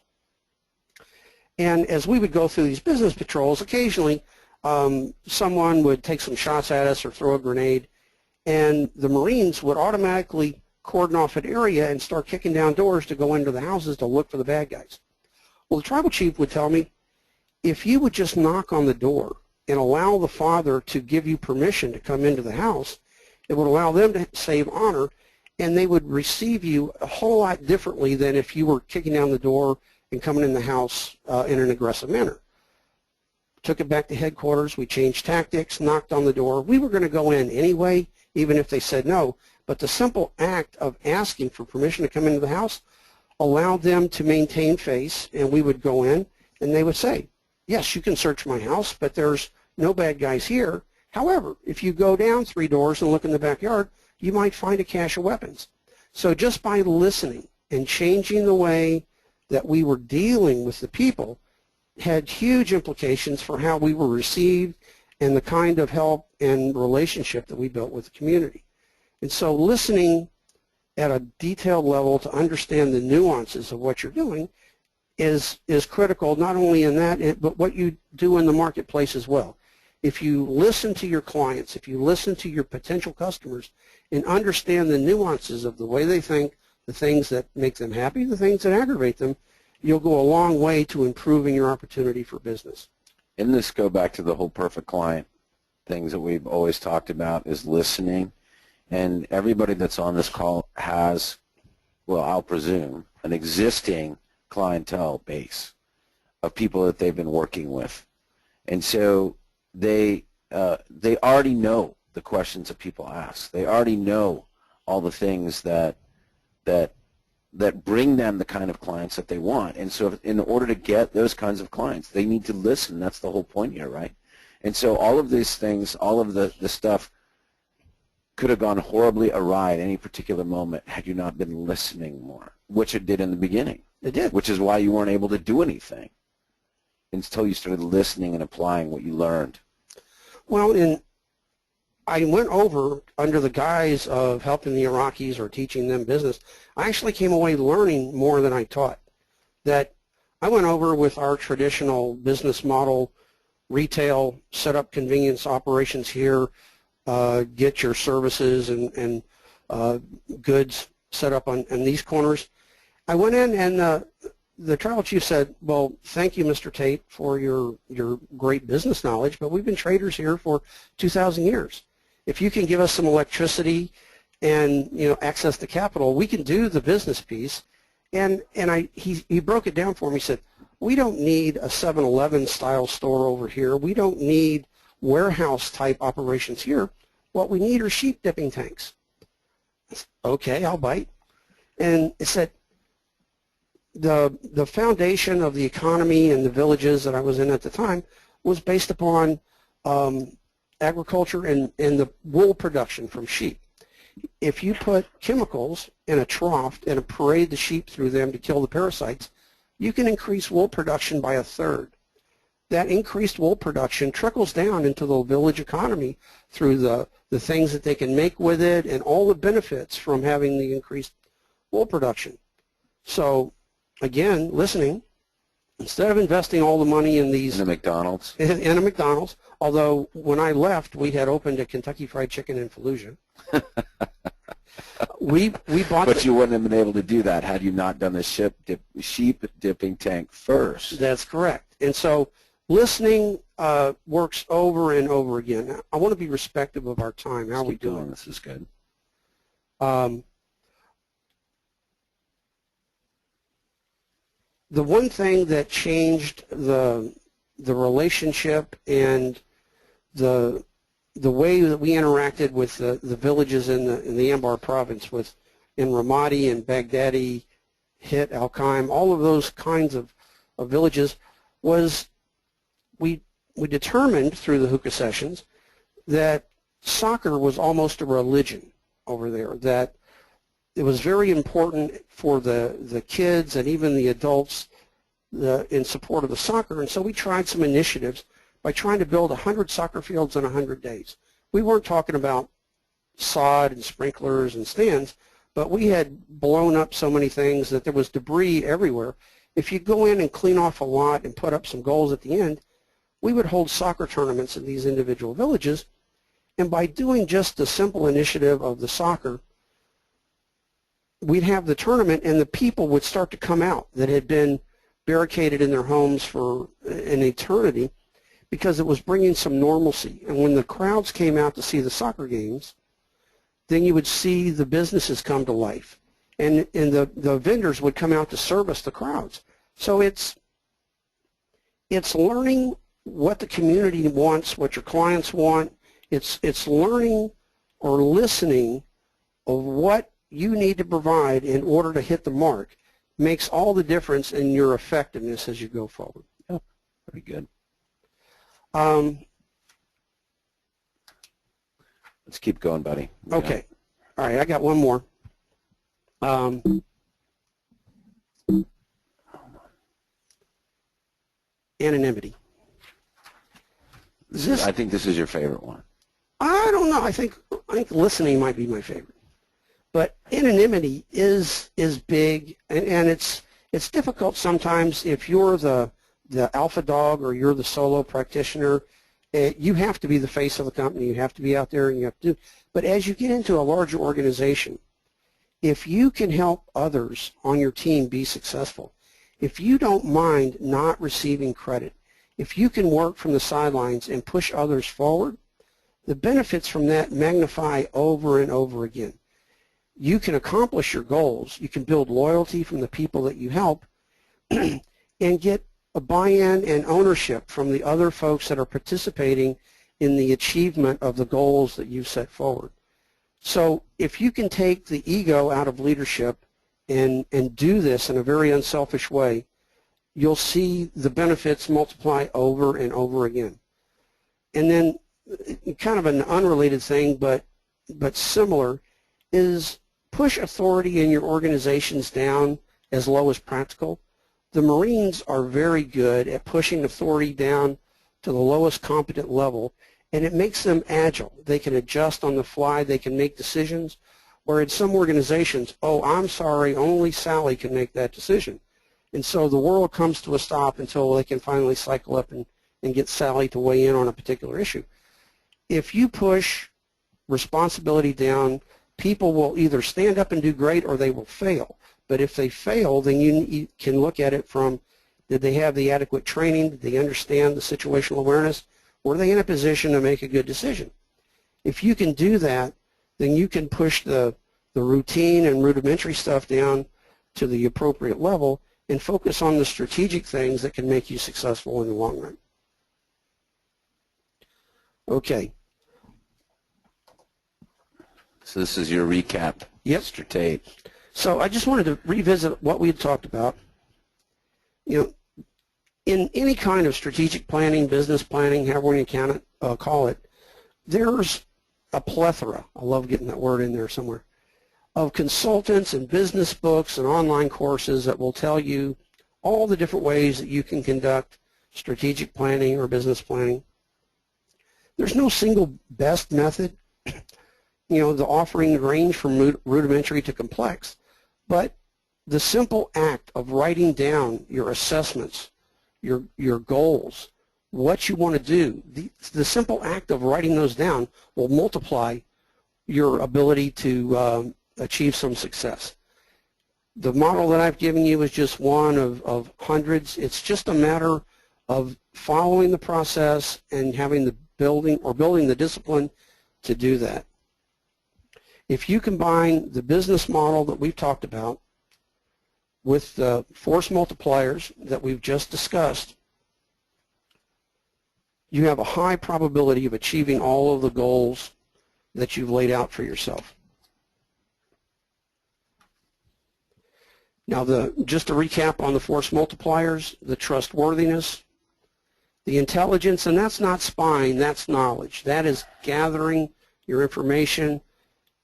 And as we would go through these business patrols, occasionally someone would take some shots at us or throw a grenade, and the Marines would automatically cordon off an area and start kicking down doors to go into the houses to look for the bad guys. Well, the tribal chief would tell me, if you would just knock on the door and allow the father to give you permission to come into the house, it would allow them to save honor, and they would receive you a whole lot differently than if you were kicking down the door and coming in the house in an aggressive manner. Took it back to headquarters. We changed tactics, knocked on the door. We were going to go in anyway, even if they said no, but the simple act of asking for permission to come into the house allowed them to maintain face, and we would go in, and they would say, yes, you can search my house, but there's no bad guys here. However, if you go down 3 doors and look in the backyard, you might find a cache of weapons. So just by listening and changing the way that we were dealing with the people had huge implications for how we were received and the kind of help and relationship that we built with the community. And so listening at a detailed level to understand the nuances of what you're doing is critical, not only in that, but what you do in the marketplace as well. If you listen to your clients, if you listen to your potential customers and understand the nuances of the way they think, the things that make them happy, the things that aggravate them, you'll go a long way to improving your opportunity for business. And this go back to the whole perfect client things that we've always talked about is listening. And everybody that's on this call has, well, I'll presume, an existing clientele base of people that they've been working with. And so they already know the questions that people ask. They already know all the things that bring them the kind of clients that they want. And so in order to get those kinds of clients, they need to listen. That's the whole point here, right? And so all of these things, all of the stuff could have gone horribly awry at any particular moment had you not been listening more, which it did in the beginning. It did. Which is why you weren't able to do anything until you started listening and applying what you learned. Well, I went over under the guise of helping the Iraqis or teaching them business. I actually came away learning more than I taught. That I went over with our traditional business model, retail, set up convenience operations here, get your services and goods set up on these corners. I went in and the tribal chief said, well, thank you, Mr. Tate, for your great business knowledge, but we've been traders here for 2,000 years. If you can give us some electricity and access to capital, we can do the business piece. And he broke it down for me. He said, We don't need a 7-Eleven style store over here. We don't need warehouse type operations here. What we need are sheep dipping tanks. Okay, I'll bite. And it said the foundation of the economy in the villages that I was in at the time was based upon agriculture and the wool production from sheep. If you put chemicals in a trough and parade the sheep through them to kill the parasites, you can increase wool production by 1/3. That increased wool production trickles down into the village economy through the things that they can make with it and all the benefits from having the increased wool production. So, again, listening, instead of investing all the money in these... In a McDonald's? In a McDonald's, although when I left, we had opened a Kentucky Fried Chicken in Fallujah. we bought... But you wouldn't have been able to do that had you not done the sheep dipping tank first. That's correct. And so listening works over and over again. Now, I want to be respectful of our time. How are we doing? This is good. The one thing that changed the relationship and the way that we interacted with the villages in the Anbar province, in Ramadi and Baghdadi, Hit, Al-Qaim, all of those kinds of villages, was we determined through the hookah sessions that soccer was almost a religion over there, that it was very important for the kids and even the adults in support of the soccer. And so we tried some initiatives by trying to build 100 soccer fields in 100 days. We weren't talking about sod and sprinklers and stands, but we had blown up so many things that there was debris everywhere. If you go in and clean off a lot and put up some goals at the end, we would hold soccer tournaments in these individual villages. And by doing just the simple initiative of the soccer, we'd have the tournament and the people would start to come out that had been barricaded in their homes for an eternity, because it was bringing some normalcy. And when the crowds came out to see the soccer games, then you would see the businesses come to life. And the vendors would come out to service the crowds. So it's learning what the community wants, what your clients want. It's learning or listening of what you need to provide in order to hit the mark. Makes all the difference in your effectiveness as you go forward. Oh, very good. Let's keep going, buddy. Okay. All right, I got one more. Anonymity. I think this is your favorite one. I don't know. I think listening might be my favorite. But anonymity is big, and it's difficult sometimes if you're the alpha dog or you're the solo practitioner. You have to be the face of the company. You have to be out there, and you have to do. But as you get into a larger organization, if you can help others on your team be successful, if you don't mind not receiving credit, if you can work from the sidelines and push others forward, the benefits from that magnify over and over again. You can accomplish your goals. You can build loyalty from the people that you help and get a buy-in and ownership from the other folks that are participating in the achievement of the goals that you've set forward. So if you can take the ego out of leadership and do this in a very unselfish way, you'll see the benefits multiply over and over again. And then kind of an unrelated thing, but similar, is push authority in your organizations down as low as practical. The Marines are very good at pushing authority down to the lowest competent level, and it makes them agile. They can adjust on the fly. They can make decisions, where in some organizations, oh, I'm sorry, only Sally can make that decision. And so the world comes to a stop until they can finally cycle up and get Sally to weigh in on a particular issue. If you push responsibility down, people will either stand up and do great or they will fail. But if they fail, then you can look at it from, did they have the adequate training? Did they understand the situational awareness? Were they in a position to make a good decision? If you can do that, then you can push the routine and rudimentary stuff down to the appropriate level, and focus on the strategic things that can make you successful in the long run. Okay. So this is your recap, Yep. Mr. Tate. So I just wanted to revisit what we had talked about. You know, in any kind of strategic planning, business planning, however you can call it, there's a plethora, I love getting that word in there somewhere, of consultants and business books and online courses that will tell you all the different ways that you can conduct strategic planning or business planning. There's no single best method. You know, the offerings range from rudimentary to complex, but the simple act of writing down your assessments, your goals, what you want to do, the simple act of writing those down will multiply your ability to achieve some success. The model that I've given you is just one of hundreds. It's just a matter of following the process and having the building the discipline to do that. If you combine the business model that we've talked about with the force multipliers that we've just discussed, you have a high probability of achieving all of the goals that you've laid out for yourself. Now, just to recap on the force multipliers, the trustworthiness, the intelligence, and that's not spying, that's knowledge. That is gathering your information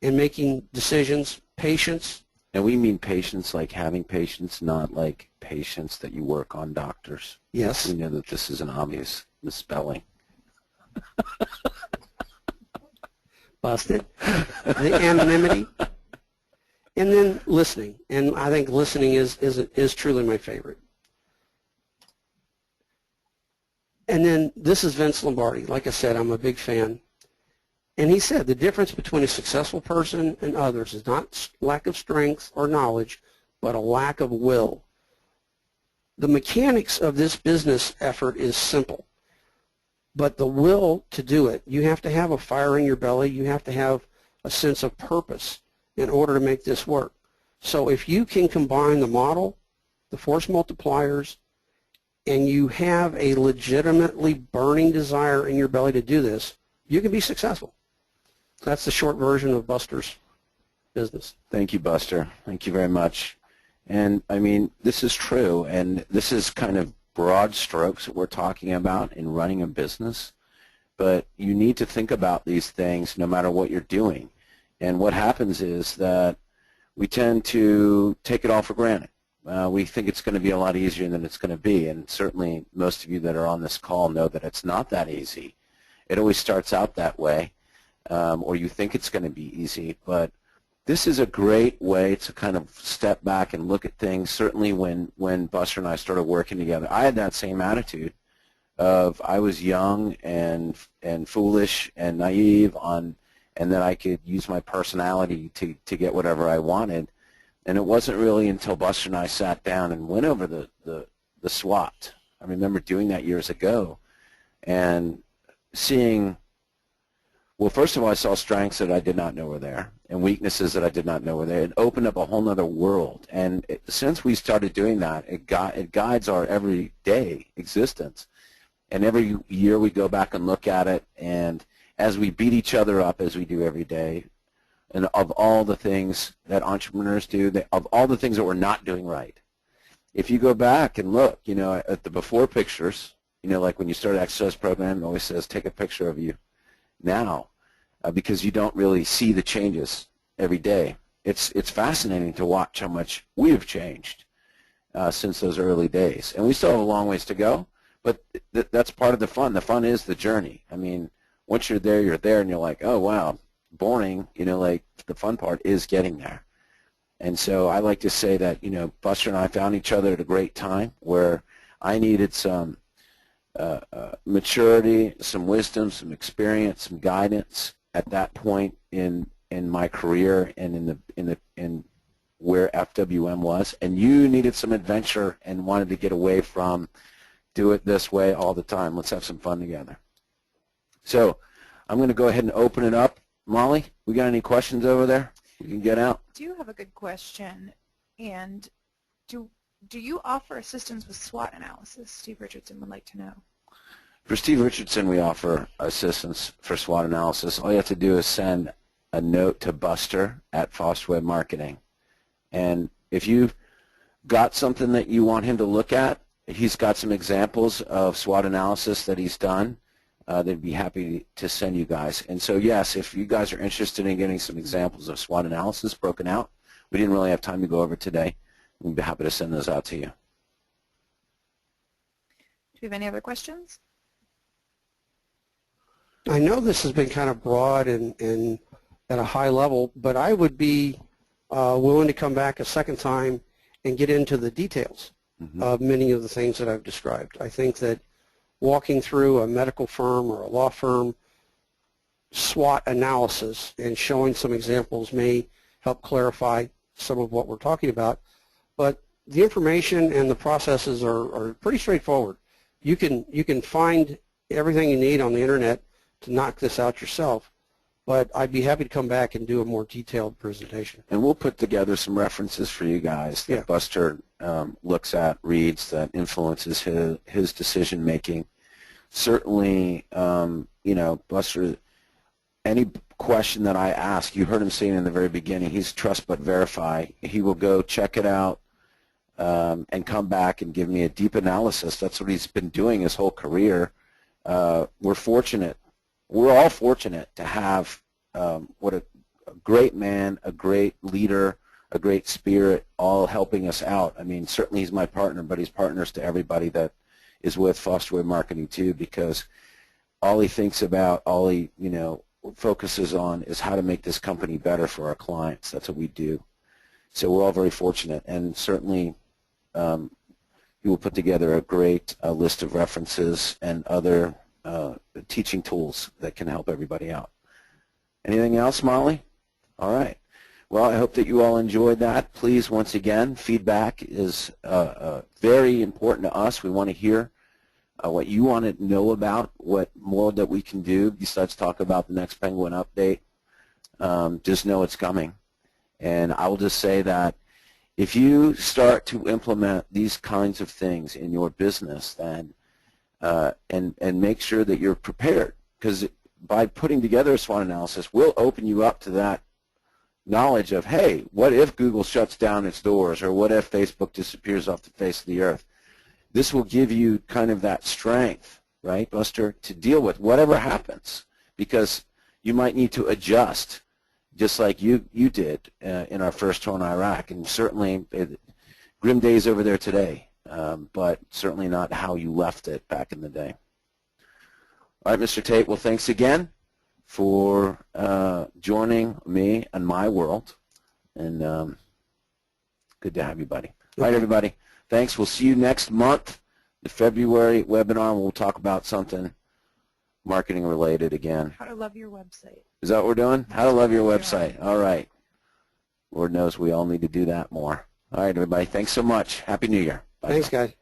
and making decisions. Patience. And we mean patience like having patience, not like patience that you work on doctors. Yes. We know that this is an obvious misspelling. Busted. The anonymity. And then listening. And I think listening is truly my favorite. And then this is Vince Lombardi. Like I said, I'm a big fan. And he said the difference between a successful person and others is not lack of strength or knowledge, but a lack of will. The mechanics of this business effort is simple, but the will to do it, you have to have a fire in your belly. You have to have a sense of purpose in order to make this work. So if you can combine the model, the force multipliers, and you have a legitimately burning desire in your belly to do this, you can be successful. That's the short version of Buster's business. Thank you, Buster. Thank you very much. And, I mean, this is true, and this is kind of broad strokes that we're talking about in running a business, but you need to think about these things no matter what you're doing. And what happens is that we tend to take it all for granted. We think it's going to be a lot easier than it's going to be, and certainly most of you that are on this call know that it's not that easy. It always starts out that way, or you think it's going to be easy, but this is a great way to kind of step back and look at things. Certainly when Buster and I started working together, I had that same attitude of I was young and foolish and naive and that I could use my personality to get whatever I wanted. And it wasn't really until Buster and I sat down and went over the SWOT. I remember doing that years ago and seeing, well, first of all, I saw strengths that I did not know were there and weaknesses that I did not know were there. It opened up a whole other world. And since we started doing that, it guides our everyday existence. And every year we go back and look at it, and as we beat each other up, as we do every day, and of all the things that entrepreneurs do, of all the things that we're not doing right, if you go back and look, you know, at the before pictures, you know, like when you start an exercise program, it always says take a picture of you now, because you don't really see the changes every day. It's fascinating to watch how much we have changed since those early days, and we still have a long ways to go, but that's part of the fun. The fun is the journey. I mean, once you're there, and you're like, oh, wow, boring, you know, like the fun part is getting there. And so I like to say that, you know, Buster and I found each other at a great time where I needed some maturity, some wisdom, some experience, some guidance at that point in my career and in where FWM was, and you needed some adventure and wanted to get away from do it this way all the time. Let's have some fun together. So I'm going to go ahead and open it up. Molly, we got any questions over there we can get out? I do have a good question, and Do you offer assistance with SWOT analysis? Steve Richardson would like to know. For Steve Richardson, we offer assistance for SWOT analysis. All you have to do is send a note to Buster at Foster Web Marketing. And if you've got something that you want him to look at, he's got some examples of SWOT analysis that he's done. They'd be happy to send you guys. And so, yes, if you guys are interested in getting some examples of SWOT analysis broken out, we didn't really have time to go over today. We'd be happy to send those out to you. Do you have any other questions? I know this has been kind of broad and at a high level, but I would be willing to come back a second time and get into the details of many of the things that I've described. I think that walking through a medical firm or a law firm SWOT analysis and showing some examples may help clarify some of what we're talking about. But the information and the processes are pretty straightforward. You can find everything you need on the internet to knock this out yourself, but I'd be happy to come back and do a more detailed presentation. And we'll put together some references for you guys that Buster looks at, reads, that influences his decision making. Certainly, you know, Buster, any question that I ask, you heard him saying in the very beginning, he's trust but verify. He will go check it out and come back and give me a deep analysis. That's what he's been doing his whole career. We're fortunate. We're all fortunate to have what a great man, a great leader, a great spirit, all helping us out. I mean, certainly he's my partner, but he's partners to everybody that is with Foster Web Marketing too, because all he thinks about, all he, you know, focuses on is how to make this company better for our clients. That's what we do. So we're all very fortunate, and certainly he will put together a great list of references and other teaching tools that can help everybody out. Anything else, Molly? All right. Well, I hope that you all enjoyed that. Please, once again, feedback is very important to us. We want to hear what you want to know about, what more that we can do besides talk about the next Penguin update. Just know it's coming. And I will just say that if you start to implement these kinds of things in your business, then and make sure that you're prepared, because by putting together a SWOT analysis, we'll open you up to that knowledge of, hey, what if Google shuts down its doors, or what if Facebook disappears off the face of the earth? This will give you kind of that strength, right, Buster, to deal with whatever happens, because you might need to adjust, just like you did in our first tour in Iraq, and certainly grim days over there today, but certainly not how you left it back in the day. All right, Mr. Tate, well, thanks again for joining me in my world, and good to have you, buddy. All right, everybody, thanks. We'll see you next month, the February webinar. We'll talk about something marketing related again. How to love your website. Is that what we're doing? How to love your website. All right. Lord knows we all need to do that more. All right, everybody, thanks so much. Happy New Year. Bye. Thanks, guys.